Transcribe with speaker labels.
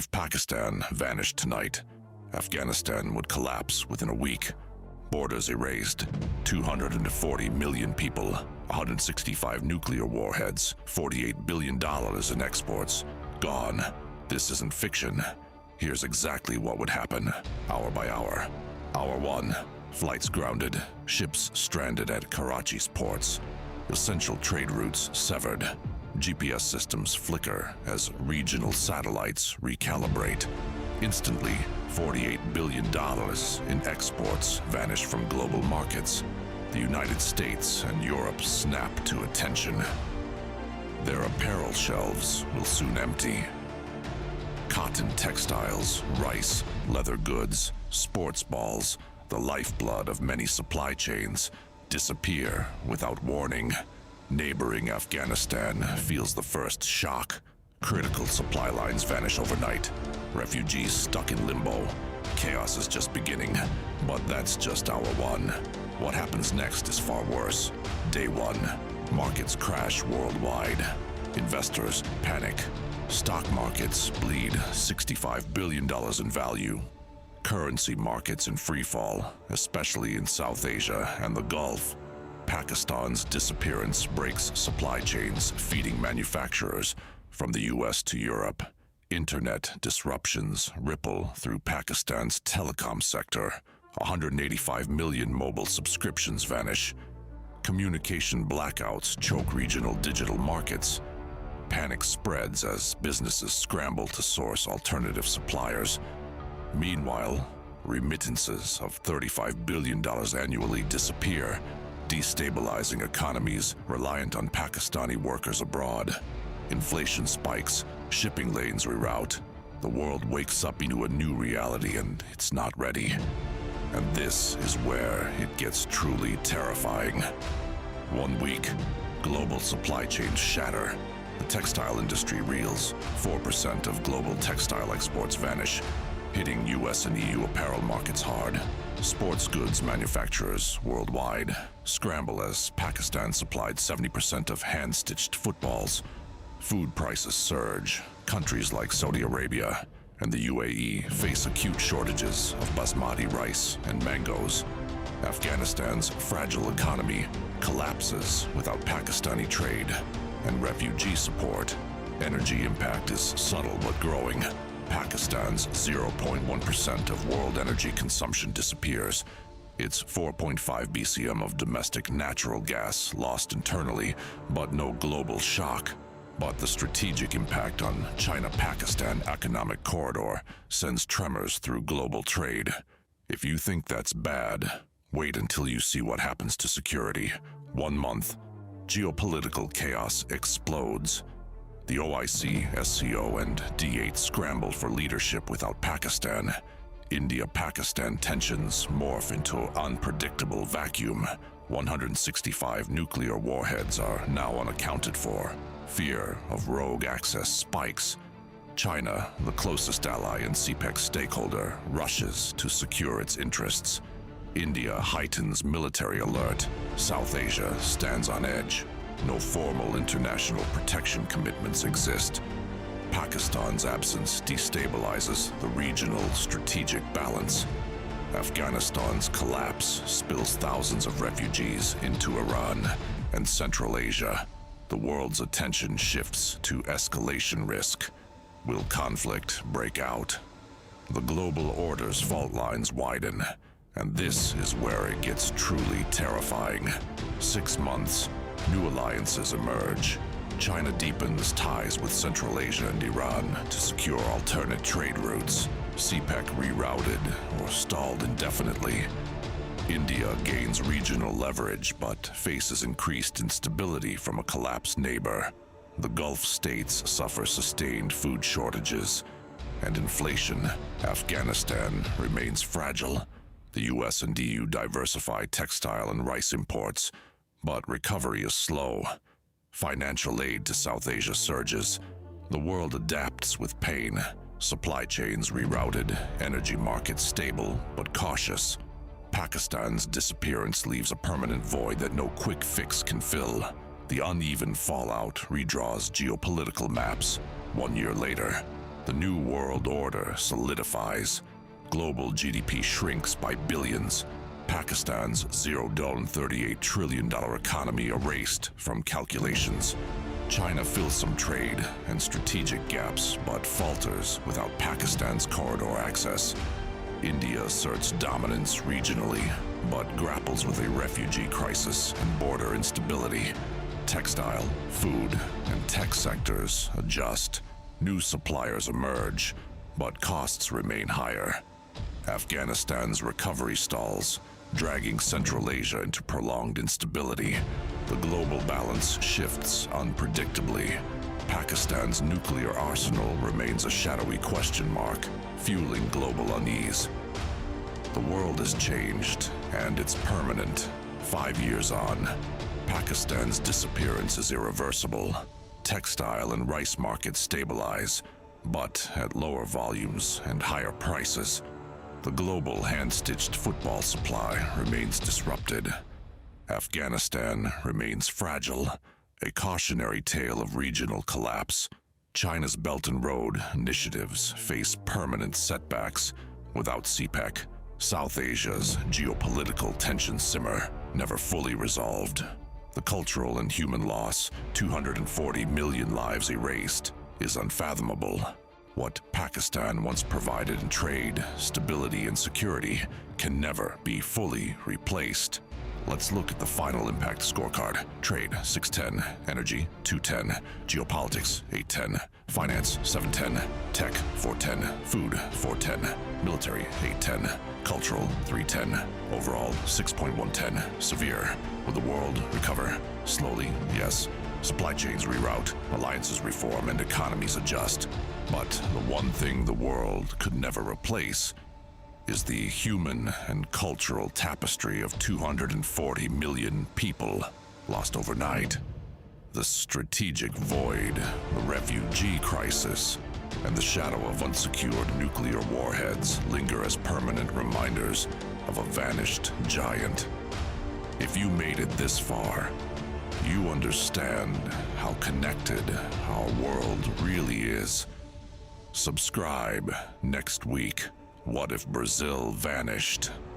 Speaker 1: If Pakistan vanished tonight, Afghanistan would collapse within a week. Borders erased, 240 million people, 165 nuclear warheads, $48 billion in exports. Gone. This isn't fiction. Here's exactly what would happen, hour by hour. Hour 1. Flights grounded, ships stranded at Karachi's ports. Essential trade routes severed. GPS systems flicker as regional satellites recalibrate. Instantly, $48 billion in exports vanish from global markets. The United States and Europe snap to attention. Their apparel shelves will soon empty. Cotton textiles, rice, leather goods, sports balls, the lifeblood of many supply chains, disappear without warning. Neighboring Afghanistan feels the first shock. Critical supply lines vanish overnight. Refugees stuck in limbo. Chaos is just beginning, but that's just hour 1. What happens next is far worse. Day 1. Markets crash worldwide. Investors panic. Stock markets bleed $65 billion in value. Currency markets in freefall, especially in South Asia and the Gulf. Pakistan's disappearance breaks supply chains feeding manufacturers from the US to Europe. Internet disruptions ripple through Pakistan's telecom sector. 185 million mobile subscriptions vanish. Communication blackouts choke regional digital markets. Panic spreads as businesses scramble to source alternative suppliers. Meanwhile, remittances of $35 billion annually disappear, destabilizing economies reliant on Pakistani workers abroad. Inflation spikes, shipping lanes reroute. The world wakes up into a new reality and it's not ready. And this is where it gets truly terrifying. 1 week, global supply chains shatter. The textile industry reels. 4% of global textile exports vanish, hitting US and EU apparel markets hard. Sports goods manufacturers worldwide scramble as Pakistan supplied 70% of hand-stitched footballs. Food prices surge. Countries like Saudi Arabia and the UAE face acute shortages of basmati rice and mangoes. Afghanistan's fragile economy collapses without Pakistani trade and refugee support. Energy impact is subtle but growing. Pakistan's 0.1% of world energy consumption disappears. It's 4.5 BCM of domestic natural gas lost internally, but no global shock. But the strategic impact on China-Pakistan economic corridor sends tremors through global trade. If you think that's bad, wait until you see what happens to security. 1 month, geopolitical chaos explodes. The OIC, SCO, and D8 scramble for leadership without Pakistan. India-Pakistan tensions morph into unpredictable vacuum. 165 nuclear warheads are now unaccounted for. Fear of rogue access spikes. China, the closest ally and CPEC stakeholder, rushes to secure its interests. India heightens military alert. South Asia stands on edge. No formal international protection commitments exist. Pakistan's absence destabilizes the regional strategic balance. Afghanistan's collapse spills thousands of refugees into Iran and Central Asia. The world's attention shifts to escalation risk. Will conflict break out? The global order's fault lines widen, and this is where it gets truly terrifying. 6 months, new alliances emerge. China deepens ties with Central Asia and Iran to secure alternate trade routes. CPEC rerouted or stalled indefinitely. India gains regional leverage but faces increased instability from a collapsed neighbor. The Gulf states suffer sustained food shortages and inflation. Afghanistan remains fragile. The US and EU diversify textile and rice imports, but recovery is slow. Financial aid to South Asia surges. The world adapts with pain. Supply chains rerouted, energy markets stable but cautious. Pakistan's disappearance leaves a permanent void that no quick fix can fill. The uneven fallout redraws geopolitical maps. 1 year later, The New World Order solidifies. Global GDP shrinks by billions. Pakistan's $0.38 trillion economy erased from calculations. China fills some trade and strategic gaps, but falters without Pakistan's corridor access. India asserts dominance regionally, but grapples with a refugee crisis and border instability. Textile, food, and tech sectors adjust. New suppliers emerge, but costs remain higher. Afghanistan's recovery stalls, dragging Central Asia into prolonged instability. The global balance shifts unpredictably. Pakistan's nuclear arsenal remains a shadowy question mark, fueling global unease. The world has changed, and it's permanent. 5 years on, Pakistan's disappearance is irreversible. Textile and rice markets stabilize, but at lower volumes and higher prices. The global hand-stitched football supply remains disrupted. Afghanistan remains fragile, a cautionary tale of regional collapse. China's Belt and Road initiatives face permanent setbacks. Without CPEC, South Asia's geopolitical tensions simmer, never fully resolved. The cultural and human loss, 240 million lives erased, is unfathomable. What Pakistan once provided in trade, stability, and security can never be fully replaced. Let's look at the final impact scorecard. Trade, 610. Energy, 210. Geopolitics, 810. Finance, 710. Tech, 410. Food, 410. Military, 810. Cultural, 310. Overall, 6.110. Severe. Will the world recover? Slowly, yes. Supply chains reroute, alliances reform, and economies adjust. But the one thing the world could never replace is the human and cultural tapestry of 240 million people lost overnight. The strategic void, the refugee crisis, and the shadow of unsecured nuclear warheads linger as permanent reminders of a vanished giant. If you made it this far, you understand how connected our world really is. Subscribe next week. What if Brazil vanished?